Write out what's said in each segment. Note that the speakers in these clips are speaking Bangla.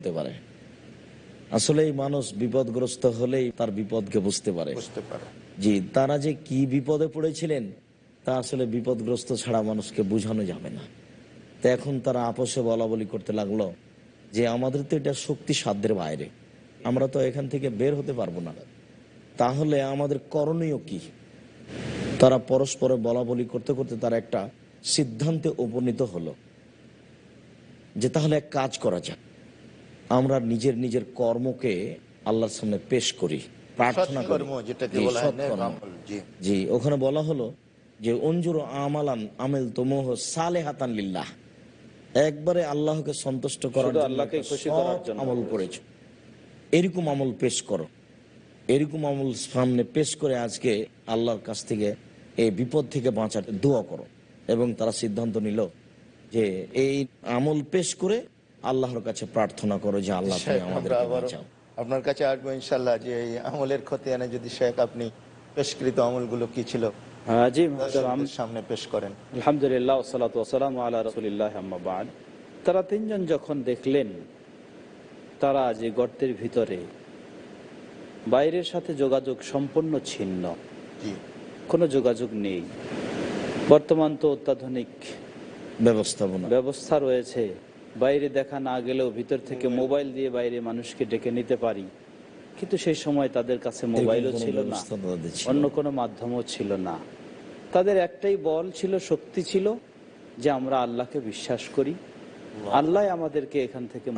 হতে পারে। আসলেই মানুষ বিপদগ্রস্ত হলেই তার বিপদকে বুঝতে পারে। জি, তারা যে কি বিপদে পড়েছিলেন তা আসলে বিপদগ্রস্ত ছাড়া মানুষকে বোঝানো যাবে না। তো এখন তারা আপোষে বলা বলি করতে লাগলো যে আমাদের তো এটা শক্তি সাধ্যের বাইরে, আমরা তো এখান থেকে বের হতে পারবো না, তাহলে আমাদের করণীয় কি? তারা পরস্পরে বলা বলি করতে করতে তারা একটা সিদ্ধান্তে উপনীত হলো যে তাহলে এক কাজ করা যাক, আমরা নিজের নিজের কর্মকে আল্লাহর সামনে পেশ করি, প্রার্থনা করি। জি, ওখানে বলা হলো যে অঞ্জুর আমালান আমেল তোমহ সালেহাতান লিল্লাহ, একবারে আল্লাহকে সন্তুষ্ট করার জন্য সৎ আমল করেছো, এরকম আমল পেশ করো। এরকম আমল সামনে পেশ করে আজকে আল্লাহর কাছ থেকে এই বিপদ থেকে বাঁচার দোয়া করো। এবং তারা সিদ্ধান্ত নিল যে এই আমল পেশ করে আল্লাহর কাছে প্রার্থনা করো যে আল্লাহ তুমি আমাদেরকে বাঁচাও। আপনার কাছে আসবো ইনশাল্লাহ, যে এই আমলের খতিয়ানে যদি শেখ আপনি পেশকৃত আমলগুলো কি ছিল জি, সামনে পেশ করেন। আলহামদুলিল্লাহ, ওয়াসসালাতু ওয়াসসালামু আলা রাসূলিল্লাহ, আম্মা বা'দ। তারা তিনজন যখন দেখলেন তারা যে গর্তের ভিতরে, বাইরের সাথে যোগাযোগ সম্পূর্ণ ছিন্ন, কোনো যোগাযোগ নেই। বর্তমান তো অত্যাধুনিক ব্যবস্থা রয়েছে, বাইরে দেখা না গেলেও ভিতর থেকে মোবাইল দিয়ে বাইরে মানুষকে ডেকে নিতে পারি, কিন্তু সেই সময় তাদের কাছে মোবাইলও ছিল না, অন্য কোনো মাধ্যমও ছিল না। তাদের একটাই বল ছিল, শক্তি ছিল, যে আমরা আল্লাহকে বিশ্বাস করি, আল্লাহ আমাদেরকে এখান থেকে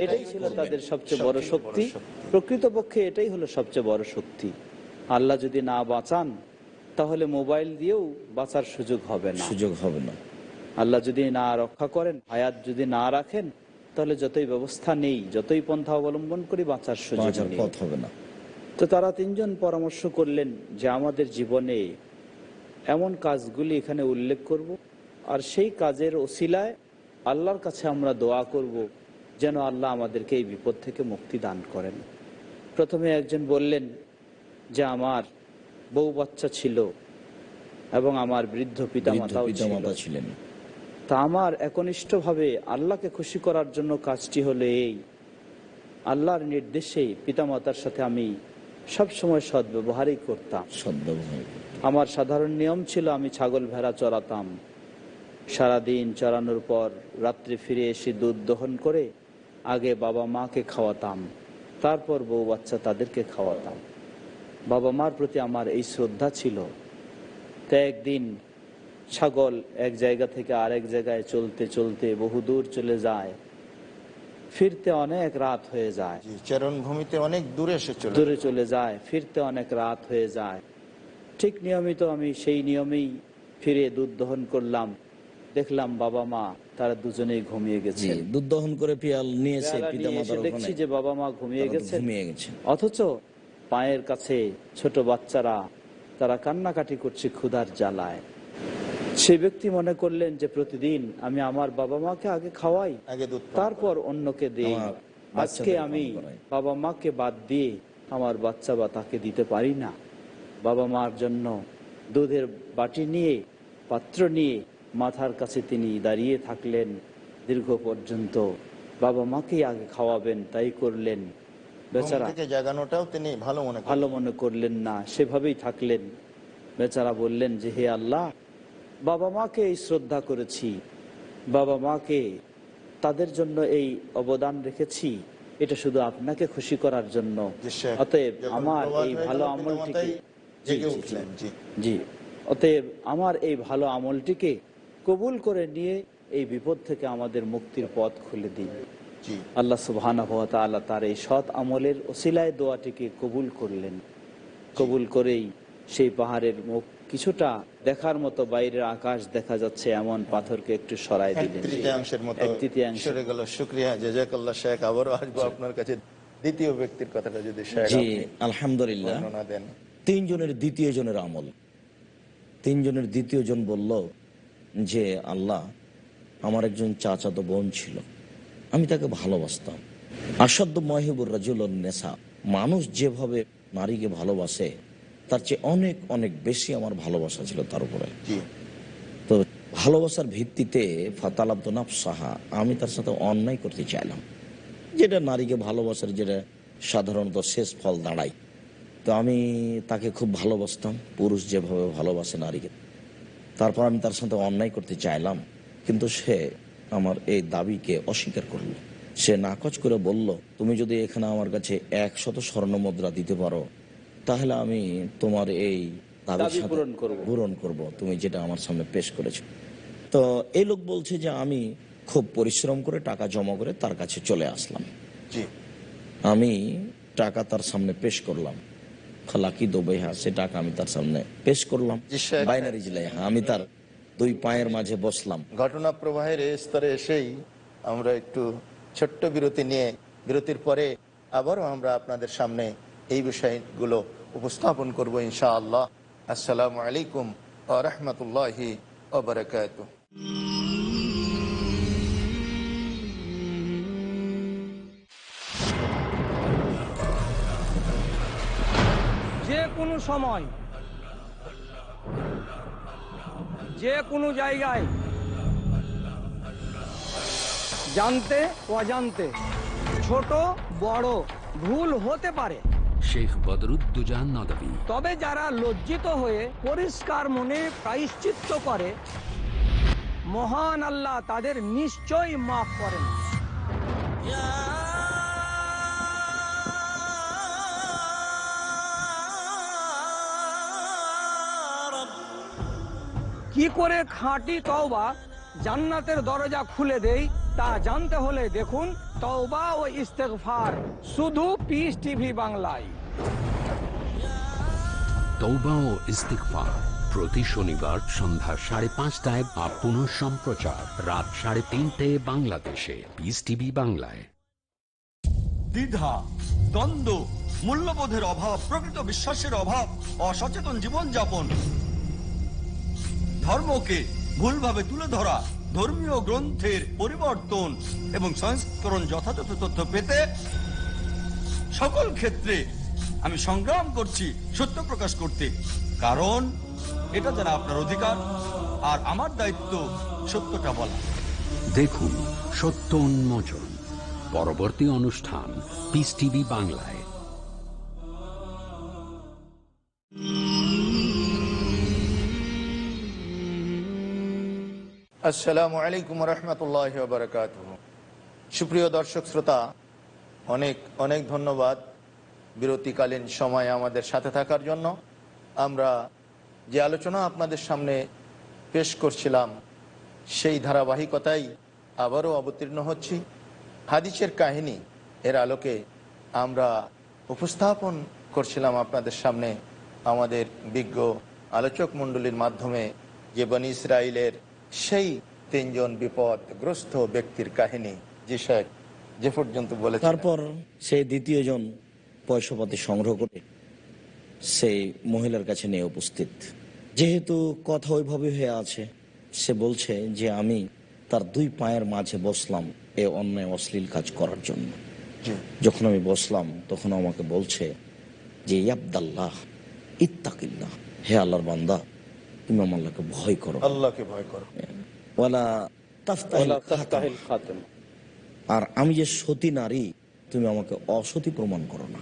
এটাই ছিল তাদের সবচেয়ে বড় শক্তি। প্রকৃতপক্ষে এটাই হলো সবচেয়ে বড় শক্তি। আল্লাহ যদি না বাঁচান তাহলে মোবাইল দিয়েও বাঁচার সুযোগ হবে না। আল্লাহ যদি না রক্ষা করেন, হায়াত যদি না রাখেন, তাহলে যতই ব্যবস্থা নেই, যতই পন্থা অবলম্বন করি, বাঁচার সুযোগ হবে না। তো তারা তিনজন পরামর্শ করলেন যে আমাদের জীবনে এমন কাজগুলি এখানে উল্লেখ করব, আর সেই কাজের ওসিলায় আল্লাহর কাছে আমরা দোয়া করব যেন আল্লাহ আমাদেরকে এই বিপদ থেকে মুক্তি দান করেন। প্রথমে একজন বললেন যে আমার বউ বাচ্চা ছিল এবং আমার বৃদ্ধ পিতামাতাও ছিলেন, তা আমার একনিষ্ঠভাবে আল্লাহকে খুশি করার জন্য কাজটি হলো এই, আল্লাহর নির্দেশে পিতামাতার সাথে আমি সবসময় সদ্ব্যবহারই করতাম। আমার সাধারণ নিয়ম ছিল আমি ছাগল ভেড়া চড়াতাম, সারাদিন চড়ানোর পর রাত্রে ফিরে এসে দুধ দহন করে আগে বাবা মাকে খাওয়াতাম, তারপর বউ বাচ্চা তাদেরকে খাওয়াতাম। বাবা মার প্রতি আমার এই শ্রদ্ধা ছিল। তা একদিন ছাগল এক জায়গা থেকে আরেক জায়গায় চলতে চলতে বহুদূর চলে যায়, ফিরতে অনেক রাত হয়ে যায়, চারণভূমিতে অনেক দূরে চলে যায়, ফিরতে অনেক রাত হয়ে যায়। ঠিক নিয়মিত আমি সেই নিয়মেই ফিরে দুধ দহন করলাম, দেখলাম বাবা মা তারা দুজনেই ঘুমিয়ে গেছে। দুধ দহন করে পিয়াল নিয়ে এসে দেখছি যে বাবা মা ঘুমিয়ে গেছে, অথচ পায়ের কাছে ছোট বাচ্চারা তারা কান্নাকাটি করছে ক্ষুধার জ্বালায়। সেই ব্যক্তি মনে করলেন যে প্রতিদিন আমি আমার বাবা মাকে আগে খাওয়াই, তারপর অন্যকে দিই, আজকে আমি বাবা মাকে বাদ দিয়ে আমার বাচ্চা বা তাকে দিতে পারি না। বাবা মার জন্য দুধের বাটি নিয়ে, পাত্র নিয়ে মাথার কাছে তিনি দাঁড়িয়ে থাকলেন দীর্ঘ পর্যন্ত, বাবা মাকেই আগে খাওয়াবেন তাই করলেন। বেচারা জাগানোটাও তিনি ভালো মনে করলেন না, সেভাবেই থাকলেন। বেচারা বললেন যে হে আল্লাহ, বাবা মাকে এই শ্রদ্ধা করেছি, বাবা মাকে তাদের জন্য এই অবদান রেখেছি, এটা শুধু আপনাকে খুশি করার জন্য। অতএব আমার এই ভালো আমলটিকে অতএব আমার এই ভালো আমলটিকে কবুল করে নিয়ে এই বিপদ থেকে আমাদের মুক্তির পথ খুলে দিন। আল্লাহ সুবহানাহু ওয়া তাআলা তার এই সৎ আমলের ওসিলায় দোয়াটিকে কবুল করলেন। কবুল করেই সেই পাহাড়ের মুখ কিছুটা দেখার মতো, বাইরের আকাশ দেখা যাচ্ছে এমন পাথরকে একটু সরাই দিলেন, শুকরিয়া, জাযাকাল্লাহ শেখ। আবারও আসবো আপনার কাছে দ্বিতীয় ব্যক্তির কথাটা যদি শেখ আলহামদুলিল্লাহ, তিনজনের দ্বিতীয় জনের আমল। তিনজনের দ্বিতীয় জন বলল যে আল্লাহ, আমার একজন চাচাতো বোন ছিল, আমি তাকে ভালোবাসতাম। আসাদ্দু মাহিবুর রাজুলুন নেসা, মানুষ যেভাবে নারীকে ভালোবাসে তার চেয়ে অনেক অনেক বেশি আমার ভালোবাসা ছিল তার উপরে। তো ভালোবাসার ভিত্তিতে ফাতালাব্দু নাফসাহা, আমি তার সাথে অন্যায় করতে চাইলাম, যেটা নারীকে ভালোবাসার যেটা সাধারণত শেষ ফল দাঁড়ায়। তো আমি তাকে খুব ভালোবাসতাম, পুরুষ যেভাবে ভালোবাসে নারীকে। তারপর আমি তার সাথে অন্যায় করতে চাইলাম, কিন্তু সে আমার এই দাবিকে অস্বীকার করলো। সে নাকচ করে বলল, তুমি যদি এখানে আমার কাছে 100 স্বর্ণ মুদ্রা দিতে পারো, তাহলে আমি তোমার এই দাবির সাথে পূরণ করব, তুমি যেটা আমার সামনে পেশ করেছো। তো এই লোক বলছে যে আমি খুব পরিশ্রম করে টাকা জমা করে তার কাছে চলে আসলাম। আমি টাকা তার সামনে পেশ করলাম, খালাকি দোবেহা, সে টাকা আমি তার সামনে পেশ করলাম। বাইনারি জেলায় আমি তার 2 পায়ের মাঝে বসলাম। ঘটনা প্রবাহের এই স্তরে এসেই আমরা একটু ছোট্ট বিরতি নিয়ে, বিরতির পরে আবারও আমরা আপনাদের সামনে এই বিষয়গুলো উপস্থাপন করব ইনশাআল্লাহ। আসসালামু আলাইকুম ওয়া রাহমাতুল্লাহি ওয়া বারাকাতুহু। যে কোনো সময়, যে কোনো জায়গায়, জানতে অজান্তে, ছোট বড় ভুল হতে পারে। শেখ বদরুদ্দোজা নদভী। তবে যারা লজ্জিত হয়ে পরিষ্কার মনে প্রায়শ্চিত্ত করে, মহান আল্লাহ তাদের নিশ্চয়ই মাফ করেন। কি করে খাঁটি তওবা জান্নাতের দরজা খুলে দেই তা জানতে হলে দেখুন তওবা ও ইস্তেগফার, শুধু পিস টিভি বাংলায়। তওবা ও ইস্তিগফার প্রতি শনিবার সন্ধ্যা 5:30টায় বা পুনঃ সম্প্রচার রাত 3:30 বাংলাদেশে পিস টিভি বাংলায়। দ্বিধা, দ্বন্দ্ব, মূল্যবোধের অভাব, প্রকৃত বিশ্বাসের অভাব, অসচেতন জীবনযাপন, ধর্মকে ভুলভাবে তুলে ধরা, ধর্মীয় গ্রন্থের পরিবর্তন এবং সংস্করণ যথাযথ তথ্য পেতে সকল ক্ষেত্রে আমি সংগ্রাম করছি সত্য প্রকাশ করতে, কারণ এটা যারা আপনার অধিকার আর আমার দায়িত্ব সত্যটা বলা। দেখুন সত্য উন্মোচন, পরবর্তী অনুষ্ঠান পিস টিভি বাংলায়। আসসালামু আলাইকুম ওয়া রাহমাতুল্লাহি ওয়া বারাকাতুহু। সুপ্রিয় দর্শক শ্রোতা, অনেক অনেক ধন্যবাদ বিরতিকালীন সময়ে আমাদের সাথে থাকার জন্য। আমরা যে আলোচনা আপনাদের সামনে পেশ করছিলাম সেই ধারাবাহিকতাই আবারও অবতীর্ণ হচ্ছি। হাদিসের কাহিনী এর আলোকে আমরা উপস্থাপন করছিলাম আপনাদের সামনে আমাদের বিজ্ঞ আলোচক মণ্ডলীর মাধ্যমে যে বনী ইসরাইলের সেই 3 জন বিপদগ্রস্ত ব্যক্তির কাহিনী। জি শেখ, যে পর্যন্ত বলেছেন। তারপর সেই 2য় জন পয়সাপাতি সংগ্রহ করে সেই মহিলার কাছে নিয়ে উপস্থিত। যেহেতু কথা ওইভাবে হয়ে আছে, সে বলছে যে আমি তার 2 পায়ের মাঝে বসলাম এ অন্যায় অশ্লীল কাজ করার জন্য। যখন আমি বসলাম তখন আমাকে বলছে যে ইয়াবদাল্লাহ ইত্তাকিল্লাহ, হে আল্লাহর বান্দা, তুমি আল্লাহকে ভয় করো, আল্লাহকে ভয় করো। ওয়ালা তাফতাহিল খাতাম, আর আমি যে সতী নারী, তুমি আমাকে অসতী প্রমাণ করো না।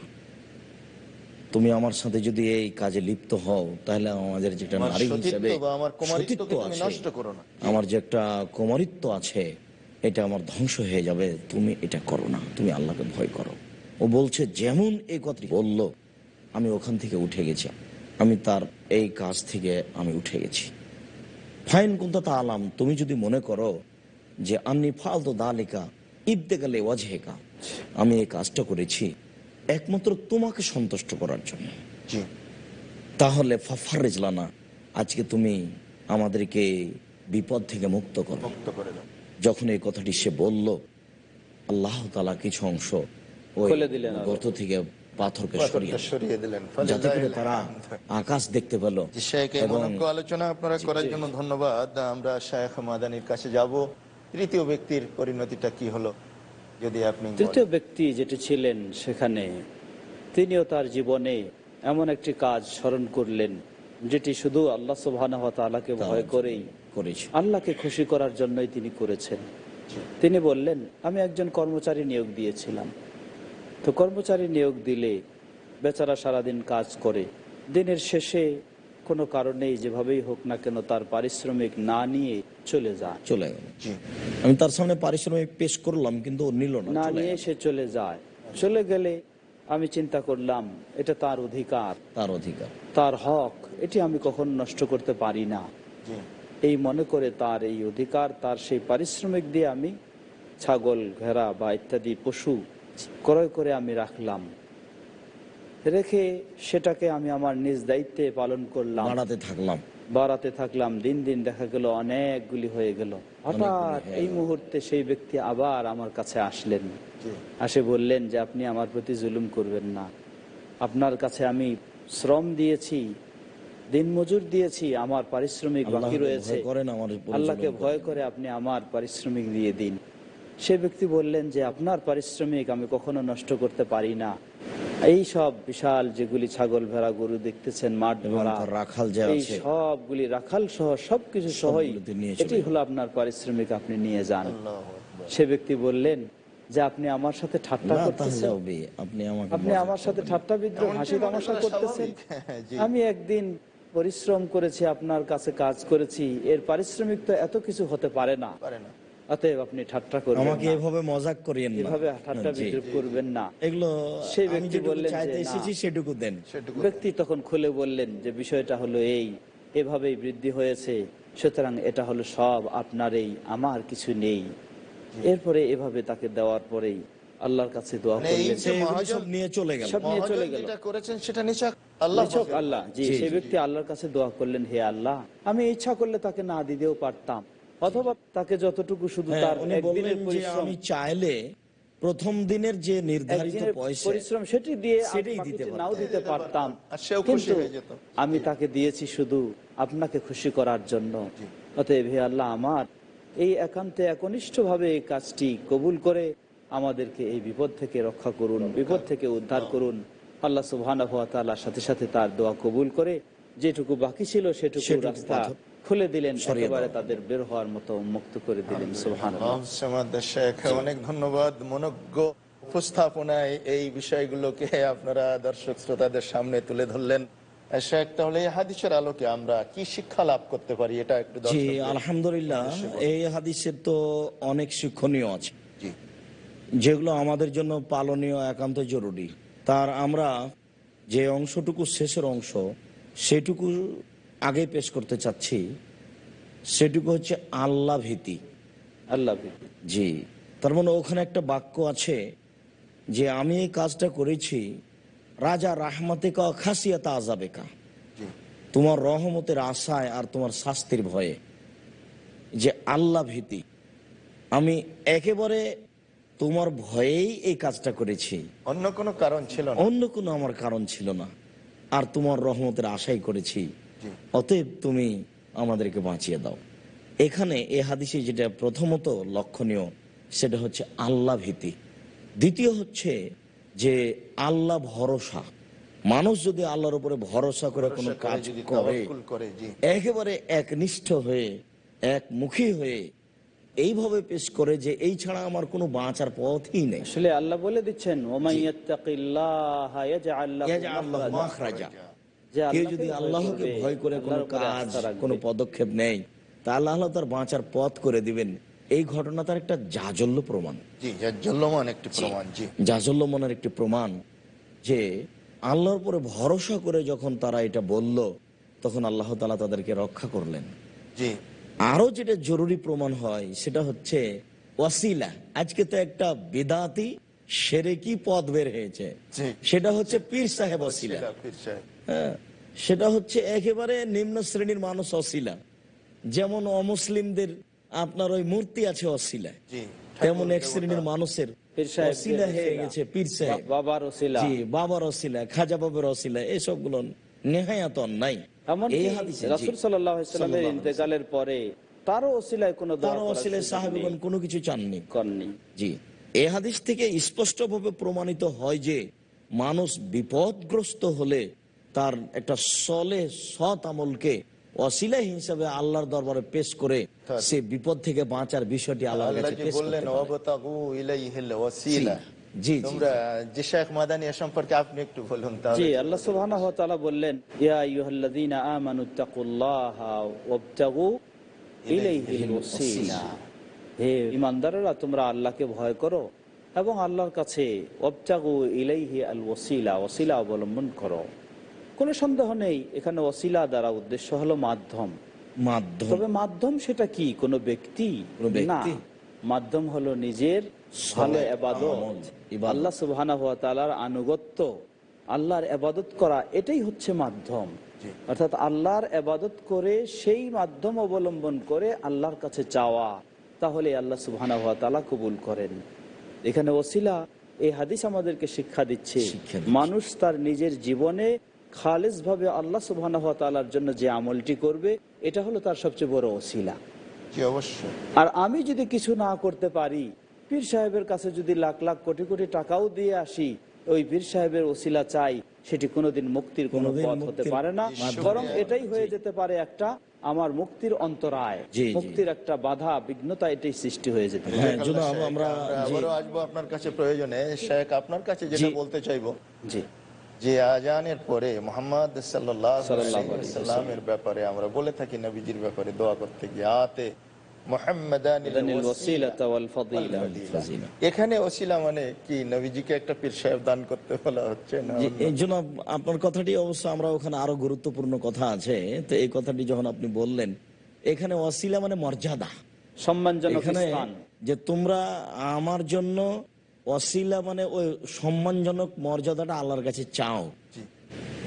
তুমি আমার সাথে যদি এই কাজে লিপ্ত হও, তাহলে আমাদের যেটা নারী হিসেবে সতীত্ব আছে, আমার যে একটা কুমারিত্ব আছে, এটা আমার ধ্বংস হয়ে যাবে। তুমি এটা করো না, তুমি আল্লাহকে ভয় করো। ও বলছে যেমন এই কথা বললো, আমি ওখান থেকে উঠে গেছি, আমি তার এই কাজ থেকে আমি উঠে গেছি। ফাইন কুনতা তাআলাম, তুমি যদি মনে করো যে আন্নি ফালতু দালিকা ইবতিগালে ওয়াজহিকা, আমি এই কাজটা করেছি একমাত্র তোমাকে সন্তুষ্ট করার জন্য, তাহলে ফাফারিজ লানা, আজকে তুমি আমাদেরকে বিপদ থেকে মুক্ত করো। যখন এই কথাটি সে বলল, আল্লাহ তাআলা কিছু অংশ ওই গর্ত থেকে পাথরকে সরিয়ে দিলেন, যাতে করে তারা আকাশ দেখতে পেল। আলোচনা আপনারা করার জন্য ধন্যবাদ। আমরা শায়খ মাদানির কাছে যাব। তৃতীয় ব্যক্তির পরিণতিটা কি হলো, যদি আপনি। তৃতীয় ব্যক্তি যেটি ছিলেন সেখানে, তিনিও তার জীবনে এমন একটি কাজ স্মরণ করলেন যেটি শুধু আল্লাহ সুবহানাহু ওয়া তাআলাকে ভয় করেই করেছে। আল্লাহকে খুশি করার জন্যই তিনি করেছেন। তিনি বললেন, আমি একজন কর্মচারী নিয়োগ দিয়েছিলাম, তো কর্মচারী নিয়োগ দিলে বেচারা সারাদিন কাজ করে, দিনের শেষে কোনো কারণেই যেভাবেই হোক না কেন তার পারিশ্রমিক না নিয়ে চলে যায়। চলে গেল। আমি তার সামনে পারিশ্রমিক পেশ করলাম, কিন্তু ও নিল না না, চলে নিয়ে গেল। সে চলে যায়। চলে গেলে আমি চিন্তা করলাম, এটা তার অধিকার, তার অধিকার। তার হক, এটি আমি কখনো নষ্ট করতে পারি না। এই মনে করে তার এই অধিকার, তার সেই পারিশ্রমিক দিয়ে আমি ছাগল, ভেড়া বা ইত্যাদি পশু ক্রয় করে আমি রাখলাম। রেখে সেটাকে আমি আমার নিজ দায়িত্বে পালন করলাম, বাড়াতে থাকলাম। দিন দিন দেখা গেল অনেকগুলি হয়ে গেল। হঠাৎ এই মুহূর্তে সেই ব্যক্তি আবার আমার কাছে আসলেন, আসে বললেন যে আপনি আমার প্রতি জুলুম করবেন না, আপনার কাছে আমি শ্রম দিয়েছি, দিন মজুর দিয়েছি, আমার পারিশ্রমিক বাকি রয়েছে, আল্লাহকে ভয় করে আপনি আমার পারিশ্রমিক দিয়ে দিন। সে ব্যক্তি বললেন যে আপনার পারিশ্রমিক আমি কখনো নষ্ট করতে পারি না। এই সব বিশাল যেগুলি ছাগল, ভেড়া, গরু দেখতেছেন, মাঠ ভরা, এই সবগুলি রাখাল সহ সবকিছু সহই এটি হলো আপনার পারিশ্রমিক, আপনি নিয়ে যান। সে ব্যক্তি বললেন যে আপনি আমার সাথে ঠাট্টা করতেছেন, আপনি আমার সাথে ঠাট্টা বিদ্রোহ, হাসি তামাশা করতেছেন। আমি একদিন পরিশ্রম করেছি, আপনার কাছে কাজ করেছি, এর পারিশ্রমিক তো এত কিছু হতে পারে না, অতএব আপনি ঠাট্টা করবেন না, এভাবে মজাক করিয়েন না, এভাবে ঠাট্টা বিদ্রুপ করবেন না। এগুলো সেই ব্যক্তি বললেন যে সেটুকু দেন। ব্যক্তি তখন খুলে বললেন যে বিষয়টা হলো এই, এভাবেই বৃদ্ধি হয়েছে, সুতরাং এটা হলো সব আপনারই, আমার কিছু নেই। এরপরে এভাবে তাকে দেওয়ার পরেই আল্লাহর কাছে দোয়া করলেন, সব নিয়ে চলে গেল। আল্লাহ জি, সেই ব্যক্তি আল্লাহর কাছে দোয়া করলেন, হে আল্লাহ, আমি ইচ্ছা করলে তাকে না দিতেও পারতাম, অথবা তাকে যতটুকু শুধু তার একদিনের পরিশ্রম, আমি চাইলে প্রথম দিনের যে নির্ধারিত পরিশ্রম সেটি দিয়ে নাও দিতে পারতাম, কিন্তু আমি তাকে দিয়েছি শুধু আপনাকে খুশি করার জন্য। অতএব হে আল্লাহ, আমার এই একান্তে একনিষ্ঠ ভাবে এই কাজটি কবুল করে আমাদেরকে এই বিপদ থেকে রক্ষা করুন, বিপদ থেকে উদ্ধার করুন। আল্লাহ সুবহানাহু ওয়া তাআলার সাথে সাথে তার দোয়া কবুল করে যেটুকু বাকি ছিল সেটুকু রাস্তা খুলে দিলেন, একেবারে তাদের বের হওয়ার মতো মুক্ত করে দিলেন। সুবহানাল্লাহ। অনেক ধন্যবাদ মনোজ্ঞ উপস্থাপনায় এই বিষয়গুলোকে আপনারা দর্শক শ্রোতাদের সামনে তুলে ধরলেন। তাহলে এই হাদিসের আলোকে আমরা কি শিক্ষা লাভ করতে পারি, এটা একটু আলহামদুলিল্লাহ, এই হাদিসের তো অনেক শিক্ষণীয় আছে, যেগুলো আমাদের জন্য পালনীয়, একান্ত জরুরি। তার আমরা যে অংশটুকু, শেষের অংশ, সেটুকু আগে পেশ করতে চাচ্ছি। সেটুকু হচ্ছে আল্লাহ ভীতি। আল্লাহ ভীতি, জি। তার মানে ওখানে একটা বাক্য আছে যে আমি এই কাজটা করেছি রাজা রাহমাতিকা খাসিয়াতা আযাবিকা, তোমার রহমতের আশায় আর তোমার শাস্তির ভয়ে। যে আল্লাহ ভীতি, আমি একেবারে তোমার ভয়েই এই কাজটা করেছি, অন্য কোনো কারণ ছিল না, অন্য কোনো আমার কারণ ছিল না, আর তোমার রহমতের আশাই করেছি, অতএব তুমি আমাদেরকে বাঁচিয়ে দাও। এখানে এ হাদিসে যেটা প্রথমত লক্ষণীয়, সেটা হচ্ছে আল্লাহ ভীতি। দ্বিতীয় হচ্ছে যে আল্লাহ ভরসা। মানুষ যদি আল্লাহর উপরে ভরসা করে কোনো কাজ করে, একেবারে একনিষ্ঠ হয়ে, একমুখী হয়ে, এইভাবে পেশ করে যে এই ছাড়া আমার কোনো বাঁচার পথই নেই। আসলে আল্লাহ বলে দিচ্ছেন, কেউ যদি আল্লাহকে ভয় করে কোনো কাজ, কোনো পদক্ষেপ নেয়, তা আল্লাহ তার বাঁচার পথ করে দিবেন। এই ঘটনা তার একটা জাজল্য প্রমাণ, জাজল্যমানের একটি প্রমাণ যে আল্লাহর উপরে ভরসা করে যখন তারা এটা বলল, তখন আল্লাহ তাআলা তাদেরকে রক্ষা করলেন। আরো যেটা জরুরি প্রমাণ হয় সেটা হচ্ছে ওয়াসিলা। আজকে তো একটা বিদাতি শিরকি পদ বের হয়েছে, সেটা হচ্ছে পীর সাহেব ওসিলা। হ্যাঁ, সেটা হচ্ছে একেবারে নিম্ন শ্রেণীর মানুষ ওসিলা। যেমন অমুসলিমদের আপনার ওই মূর্তি আছে ওসিলা, তেমন এক শ্রেণীর মানুষের ওসিলা হয়ে গেছে পীর সাহেব, বাবার ওসিলা, খাজা বাবার ওসিলা। এসবগুলো নেহায়াত অন্যায়। রাসূল সাল্লাল্লাহু আলাইহি ওয়াসাল্লামের ইন্তেকালের পরে তারও ওসিলায় সাহাবীগণ কোনো কিছু চাননি। জি, এই হাদিস থেকে স্পষ্টভাবে প্রমাণিত হয় যে মানুষ বিপদগ্রস্ত হলে তার একটা সৎ আমলকে ওসিলা হিসাবে আল্লাহর দরবারে পেশ করে সে বিপদ থেকে বাঁচার বিষয়টি আল্লাহর কাছে পেশ বললেন করতে পারে। ওয়াবতাগু ইলাইহিল ওয়াসিলা। জি, জি, তোমরা যে শেখ মাদানী এ সম্পর্কে আপনি একটু বলুন তাহলে। জি, আল্লাহ সুবহানাহু ওয়া তাআলা বললেন, ইয়া আইয়ুহাল্লাযীনা আমানুত্তাকুল্লাহা ওয়াবতাগু ইলাইহিল ওয়াসিলা। হে ঈমানদারেরা, তোমরা আল্লাহকে ভয় করো এবং আল্লাহর কাছে ওয়াবতাগু ইলাইহি আল ওয়াসিলা, ওয়াসিলা অবলম্বন করো। কোনো সন্দেহ নেই এখানে ওয়াসিলা দ্বারা উদ্দেশ্য হলো মাধ্যম। তবে মাধ্যম সেটা কি? কোনো ব্যক্তি না, মাধ্যম হলো নিজের ভালো ইবাদত, আল্লাহ সুবহানাহু ওয়া তাআলার আনুগত্য, আল্লাহর ইবাদত করা, এটাই হচ্ছে মাধ্যম। অর্থাৎ আল্লাহর ইবাদত করে সেই মাধ্যম অবলম্বন করে আল্লাহর কাছে চাওয়া, তাহলে আল্লাহ সুবহানাহু ওয়া তাআলা কবুল করেন। এখানে ওসিলা, এই হাদিস আমাদেরকে শিক্ষা দিচ্ছে মানুষ তার নিজের জীবনে খালেস ভাবে আল্লাহ সুবহানাহু ওয়া তাআলার জন্য যে আমলটি করবে, এটা হলো তার সবচেয়ে বড় ওসিলা। অবশ্যই। আর আমি যদি কিছু না করতে পারি, পীর সাহেবের কাছে যদি লাখ লাখ কোটি কোটি টাকাও দিয়ে আসি, ওই পীর সাহেবের ওসিলা চাই, সেটি কোনোদিন মুক্তির কোনো পথ হতে পারে না, বরং এটাই হয়ে যেতে পারে একটা আমার মুক্তির অন্তরায়, মুক্তির একটা বাধা বিঘ্নতা, এটাই সৃষ্টি হয়ে যেতে পারে। আমরা আবারও আসবো আপনার কাছে প্রয়োজনে। শেখ, আপনার কাছে যেটা বলতে চাইবো, জি, যে আজানের পরে মুহাম্মদ সাল্লাল্লাহু আলাইহি ওয়াসাল্লামের ব্যাপারে আমরা বলে থাকি, নবীজির ব্যাপারে দোয়া করতে গিয়ে আতে মুহাম্মাদানিল ওয়াসিলাতা ওয়াল ফাদিলা। এখানে ওসিলা মানে কি নবীজিকে একটা পীর সাহেব দান করতে বলা হচ্ছে না? এই জন্য আপনার কথাটি অবশ্য আমরা ওখানে আরো গুরুত্বপূর্ণ কথা আছে, তো এই কথাটি যখন আপনি বললেন, এখানে ওসিলা মানে মর্যাদা, সম্মানজনক স্থান, যে তোমরা আমার জন্য ওসিলা মানে ওই সম্মানজনক মর্যাদাটা আল্লাহর কাছে চাও।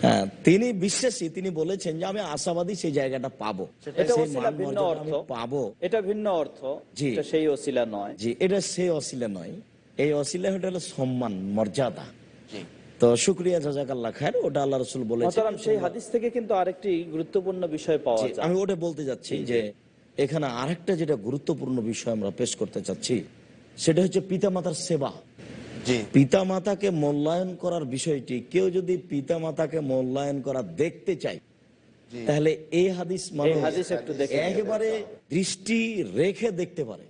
হ্যাঁ, তিনি বিশ্বাসী, তিনি বলেছেন যে আমি আশাবাদী সেই জায়গাটা পাবো। এটা ওসিলা ভিন্ন অর্থ, পাবো, এটা ভিন্ন অর্থ, এটা সেই ওসিলা নয়। জি, এটা সেই ওসিলা নয়, এই ওসিলা হলো সম্মান, মর্যাদা। তো শুকরিয়া, জাযাকাল্লাহ খায়ের, ওটা আল্লাহ রাসূল বলেছেন। সেই হাদিস থেকে কিন্তু আরেকটি গুরুত্বপূর্ণ বিষয় পাওয়া যায়। আমি ওটা বলতে যাচ্ছি যে এখানে আরেকটা যেটা গুরুত্বপূর্ণ বিষয় আমরা পেশ করতে চাচ্ছি, সেটা হচ্ছে পিতামাতার সেবা। পিতামাতাকে মূল্যায়ন করার বিষয়টি, কেউ যদি পিতামাতাকে মূল্যায়ন করা দেখতে চায়, তাহলে এই হাদিস একেবারে দৃষ্টি রেখে দেখতে পারে,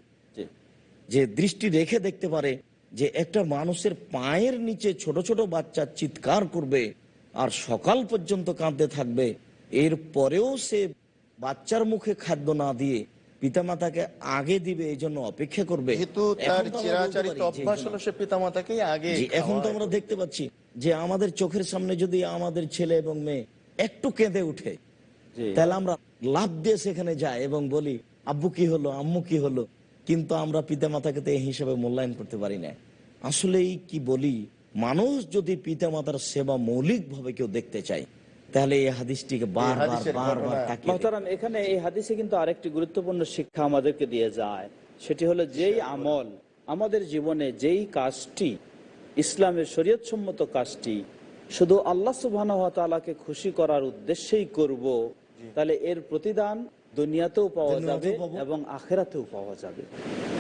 যে দৃষ্টি রেখে দেখতে পারে যে একটা মানুষের পায়ের নিচে ছোট ছোট বাচ্চা চিৎকার করবে আর সকাল পর্যন্ত কাঁদতে থাকবে, এরপরেও সে বাচ্চার মুখে খাদ্য না দিয়ে পিতামাতাকে আগে দিবে, এই জন্য অপেক্ষা করবে। এখন তো আমরা দেখতে পাচ্ছি যে আমাদের চোখের সামনে যদি আমাদের ছেলে এবং মেয়ে একটু কেঁদে উঠে, তাহলে আমরা লাফ দিয়ে সেখানে যাই এবং বলি আব্বু কি হলো, আম্মু কি হলো, কিন্তু আমরা পিতামাতাকে তো এই হিসেবে মূল্যায়ন করতে পারি না। আসলেই কি বলি, মানুষ যদি পিতামাতার সেবা মৌলিক ভাবে কেউ দেখতে চায়, তাহলে এই হাদিসটিকে এখানে এই হাদিসে কিন্তু আরেকটি গুরুত্বপূর্ণ শিক্ষা আমাদেরকে দিয়ে যায়, সেটি হলো যেই আমল আমাদের জীবনে, যেই কাজটি ইসলামের শরীয়তসম্মত কাজটি শুধু আল্লাহ সুবহানাহু ওয়া তাআলাকে খুশি করার উদ্দেশ্যেই করব, তাহলে এর প্রতিদান দুনিয়াতেও পাওয়া যাবে এবং আখিরাতেও পাওয়া যাবে।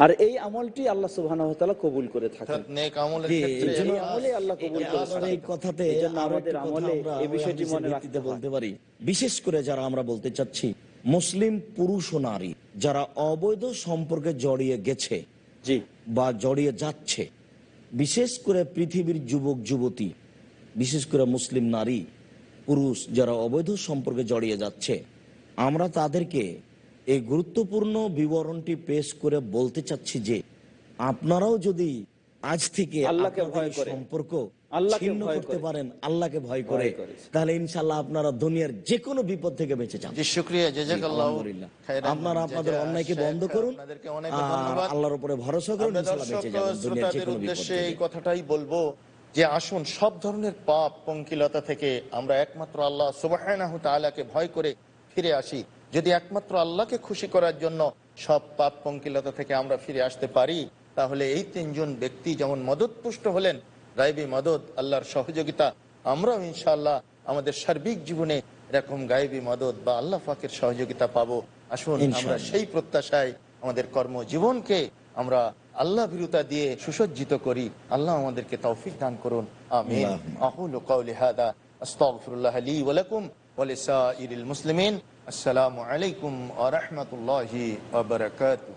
আর এই আমলটি আল্লাহ সুবহানাহু ওয়া তাআলা কবুল করে থাকেন। নেক আমলের ক্ষেত্রে আল্লাহ কবুল করে থাকেন। এই কথাতে আমাদের আমলে এই বিষয়টি মনে রাখতে বলতে পারি, বিশেষ করে যারা আমরা বলতে চাচ্ছি মুসলিম পুরুষ ও নারী যারা অবৈধ সম্পর্কে জড়িয়ে গেছে বা জড়িয়ে যাচ্ছে, বিশেষ করে পৃথিবীর যুবক যুবতী, বিশেষ করে মুসলিম নারী পুরুষ যারা অবৈধ সম্পর্কে জড়িয়ে যাচ্ছে, আমরা তাদেরকে এই গুরুত্বপূর্ণ বিবরণটি পেশ করে বলতে চাচ্ছি যে আপনারাও যদি আজ থেকে আল্লাহকে ভয় করে সম্পর্ক ছিন্ন করতে পারেন, আল্লাহকে ভয় করে, তাহলে ইনশাআল্লাহ আপনারা দুনিয়ার যে কোনো বিপদ থেকে বেঁচে যান। শুকরিয়া, জাযাকাল্লাহ। আপনারা আপনাদের অন্যায়কে বন্ধ করুন, আল্লাহর উপরে ভরসা করুন, ইনশাআল্লাহ বেঁচে যাবেন দুনিয়ার যে কোনো বিপদ থেকে। এই কথাটাই বলবো যে আসুন সব ধরনের পাপ পঙ্কিলতা থেকে আমরা একমাত্র আল্লাহ সুবহানাহু তাআলাকে ভয় করে ফিরে আসি। যদি একমাত্র আল্লাহকে খুশি করার জন্য সব পাপ পঙ্কিলতা থেকে আমরা ফিরে আসতে পারি, তাহলে এই তিনজন ব্যক্তি যেমন মদত পুষ্ট হলেন, গায়েবী মদত, আল্লাহর সহযোগিতা, আমরাও ইনশাআল্লাহ আমাদের সার্বিক জীবনে এরকম গায়েবী মদত বা আল্লাহ পাকের সহযোগিতা পাবো। আসুন আমরা সেই প্রত্যাশায় আমাদের কর্মজীবনকে আমরা আল্লাহ ভীরুতা দিয়ে সুসজ্জিত করি। আল্লাহ আমাদেরকে তৌফিক দান করুন। আমিন। আকুলু কাওলি হাদা আস্তাগফিরুল্লাহ লি ওয়া লাকুম ওয়া লিসাইরিল মুসলিমিন আসসালামু আলাইকুম ওয়া রাহমাতুল্লাহি ওয়া বারাকাতুহু।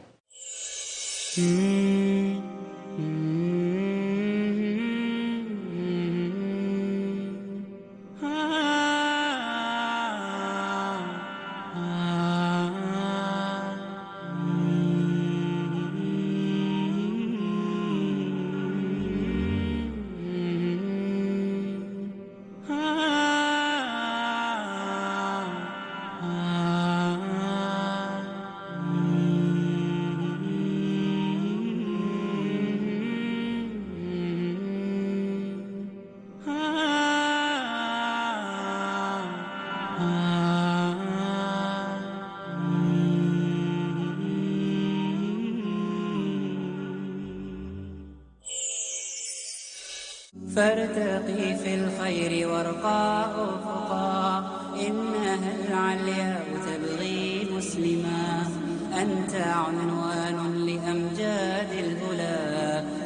فارتقي في الخير وارقى أفقا إنها العلياء تبغي مسلما أنت عنوان لأمجاد الهلا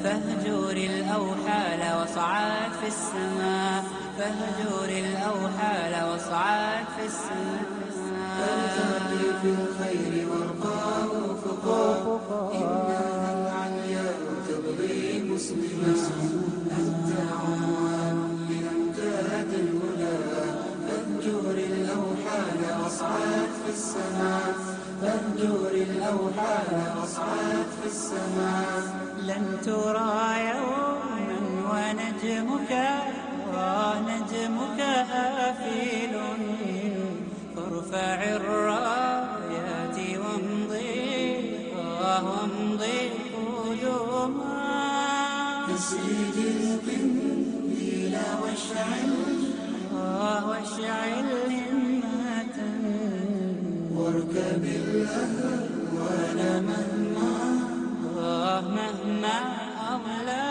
فاهجر الأوحال واصعد في السماء فاهجر الأوحال واصعد في السماء فارتقي في الخير وارقى أفقا إنها العلياء تبغي مسلما أنت عنوان لأمجاد الهلا فاهجر الأوحال واصعد في السماء فاهجر الأوحال واصعد في السماء لن ترى يوما ونجمك آفل فارفع الرايات وامضي قدما تسرج القنديل واشعل همة واركب الأهوال مهما أضلى